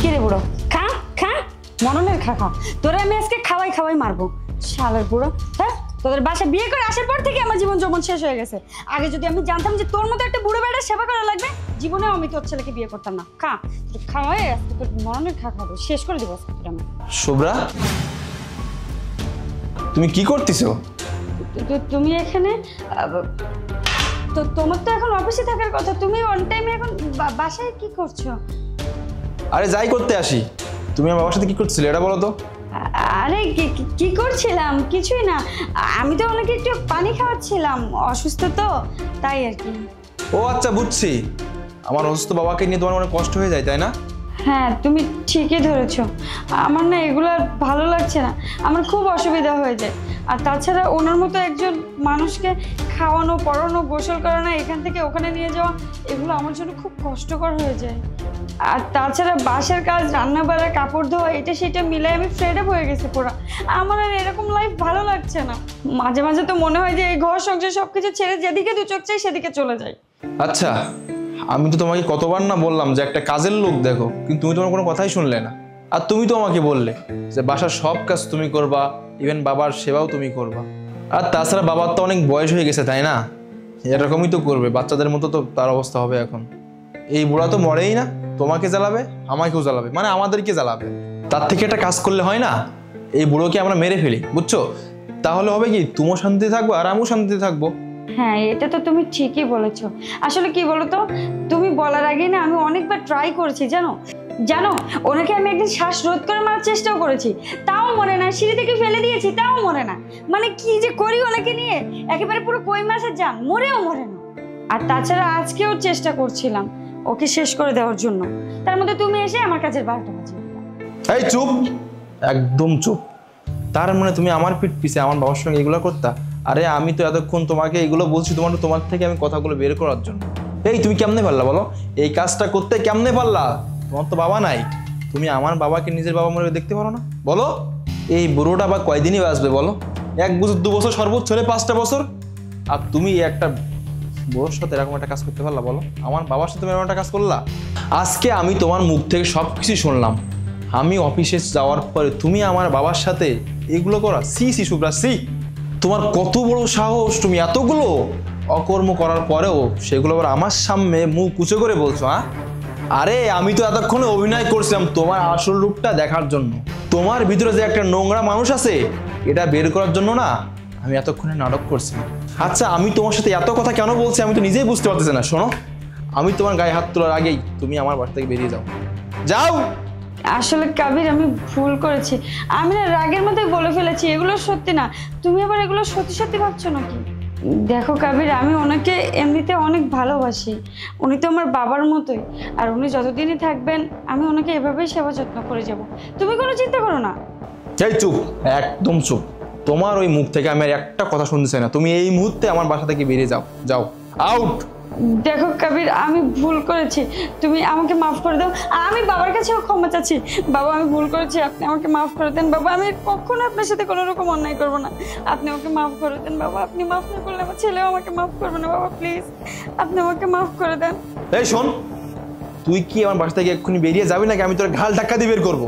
কি রে বুড়ো, খা খা, মরণের খা খা। তোরা আমি আজকে খাওয়াই খাওয়াই মারবো শালের বুড়ো। হ্যাঁ, তোদের বাসা বিয়ে করে আসার পর থেকে আমার জীবন যৌবন শেষ হয়ে গেছে। আগে যদি আমি জানতাম যে তোর মতো একটা বুড়ো বেড়ার সেবা করা লাগবে, জীবনেও আমি তোর ছেলেকে বিয়ে করতাম না। খা, খাওয়াই আজকে তোর মরণের খা খাবো, শেষ করে দিব আজকে আমি। শুভ্রা, তুমি কি করতেছো? তুমি এখানে, তো তোমার তো এখন অফিসে থাকার কথা, তুমি অন টাইমে এখন বাসায় কি করছো? আরে যাই করতে আসি, তুমি আমার বাবার সাথে কি করছিলে এটা বলো তো। আরে কি করছিলাম? কিছুই না, আমি তো ওনাকে একটু পানি খাওয়াচ্ছিলাম, অসুস্থ তো তাই আর কি। ও আচ্ছা, বুঝছি। আমার অসুস্থ বাবাকে নিয়ে তোমার অনেক কষ্ট হয়ে যায়, তাই না? হ্যাঁ, তুমি ঠিকই ধরেছো। আমার না এগুলো আর ভালো লাগছে না, আমার খুব অসুবিধা হয়ে যায়। আর তাছাড়া ওনার মতো একজন মানুষকে খাওয়ানো, পড়ানো, গোসল করানো, এখান থেকে ওখানে নিয়ে যাওয়া, এগুলো আমার জন্য খুব কষ্টকর হয়ে যায়। আর তাছাড়া বাসার কাজ, রান্না বাড়া, কাপড় ধোয়া, এটা সেটা মিলে আমি ফেড আপ হয়ে গেছে পুরা। আমার আর এরকম লাইফ ভালো লাগছে না। মাঝে মাঝে তো মনে হয় যে এই ঘর সংসার সবকিছু ছেড়ে যেদিকে দু চোখ চাই সেদিকে চলে যাই। আচ্ছা, আমি তো তোমাকে কতবার না বললাম যে একটা কাজের লোক দেখো, কিন্তু তুমি তোমার কোনো কথাই শুনলে না। আর তুমি তো আমাকে বললে যে বাসার সব কাজ তুমি করবা, ইভেন বাবার সেবাও তুমি করবা। আর তাছাড়া বাবার তো অনেক বয়স হয়ে গেছে, তাই না? এরকমই তো করবে, বাচ্চাদের মতো তো তার অবস্থা হবে এখন। এই বুড়া তো মরেই না, তোমাকে জ্বালাবে, আমাকেও জ্বালাবে, মানে আমাদেরকে জ্বালাবে। তার থেকে একটা কাজ করলে হয় না, এই বুড়োকে আমরা মেরে ফেলি, বুঝছো? তাহলে হবে কি, তুমিও শান্তিতে থাকবো আর আমিও শান্তিতে থাকবো। হ্যাঁ, এটা তো তুমি ঠিকই বলেছো। আসলে কি বলতো, তুমি বলার আগে না আমি অনেকবার ট্রাই করেছি, জানো জানো ওনাকে আমি একদিন শ্বাস রোধ করে মারার চেষ্টাও করেছি, তাও মরে না। সিঁড়ি থেকে ফেলে দিয়েছি, তাও মরে না। মানে কি যে করি ওনাকে নিয়ে, একেবারে পুরো কই মাছের জান, মরেও মরে না। আর তাছাড়া আজকেও চেষ্টা করছিলাম ওকে শেষ করে দেওয়ার জন্য, তার মধ্যে তুমি এসে আমার কাছের 12টা বাজিয়ে দিলা। এই চুপ, একদম চুপ। তার মানে তুমি আমার পিঠ পিছে আমার বাবার সঙ্গে এগুলো করতা? আরে আমি তো এতক্ষণ তোমাকে এগুলো বলছি তোমার থেকে আমি কথাগুলো বের করার জন্য। এই তুমি কেমনে পারলা বলো এই কাজটা করতে? কেমনে পারলা? তোমার তো বাবা নাই, তুমি আমার বাবাকে নিজের বাবা মনে দেখতে পারো না? বলো, এই বুড়োটা বা কয়দিনই বাঁচবে বলো? 1 বছর 2 বছর, সর্বোচ্চ হলে 5টা বছর। আর তুমি একটা বুড়োর সাথে এরকম একটা কাজ করতে পারলা বলো? আমার বাবার সাথে এরকম একটা কাজ করলা? আজকে আমি তোমার মুখ থেকে সব কিছু শুনলাম। আমি অফিসে যাওয়ার পরে তুমি আমার বাবার সাথে এগুলো করা? See see Shubhra, see! তোমার কত বড় সাহস, তুমি এতগুলো অকর্ম করার পরেও সেগুলো আবার আমার সামনে মুখ উঁচু করে বলছো? হ্যাঁ, আরে আমি তো এতক্ষণে অভিনয় করছিলাম তোমার আসল রূপটা দেখার জন্য। তোমার ভিতরে যে একটা নোংরা মানুষ আছে এটা বের করার জন্য না আমি এতক্ষণে নাটক করছি। আচ্ছা, আমি তোমার সাথে এত কথা কেন বলছি আমি তো নিজেই বুঝতে পারতেছি না। শোনো, আমি তোমার গায়ে হাত তোলার আগেই তুমি আমার বাড়ি থেকে বেরিয়ে যাও, যাও। আসলে কাবির, আমি ভুল করেছি, আমি না রাগের মধ্যে বলে ফেলেছি, এগুলো সত্যি না। তুমি আবার এগুলো সত্যি সত্যি ভাবছো নাকি? দেখো কাবির, আমি ওনাকে এমনিতে অনেক ভালোবাসি, উনি তো আমার বাবার মতোই। আর উনি যতদিনই থাকবেন আমি ওনাকে এভাবেই সেবা যত্ন করে যাব, তুমি কোনো চিন্তা করো না। এই চুপ, একদম চুপ। তোমার ওই মুখ থেকে আমি আর একটা কথা শুনতে চাই না। তুমি এই মুহূর্তে আমার বাসা থেকে বেরিয়ে যাও, যাও, আউট। দেখো কাবির, আমি ভুল করেছি, তুমি আমাকে মাফ করে দাও। আমি বাবার কাছেও ক্ষমা চাচ্ছি। বাবা, আমি ভুল করেছি, আপনি আমাকে মাফ করে দেন। বাবা, আমি কখনো আপনার সাথে কোনো রকম অন্যায় করবো না, আপনি আমাকে মাফ করে দেন। বাবা, আপনি মাফ না করলে আমার ছেলেও আমাকে মাফ করবে না। বাবা প্লিজ, আপনি আমাকে মাফ করে দেন। এই শোন, তুই কি আমার বাসা থেকে এক্ষুনি বেরিয়ে যাবি নাকি আমি তোর ঘাল ধাক্কা দিয়ে বের করবো?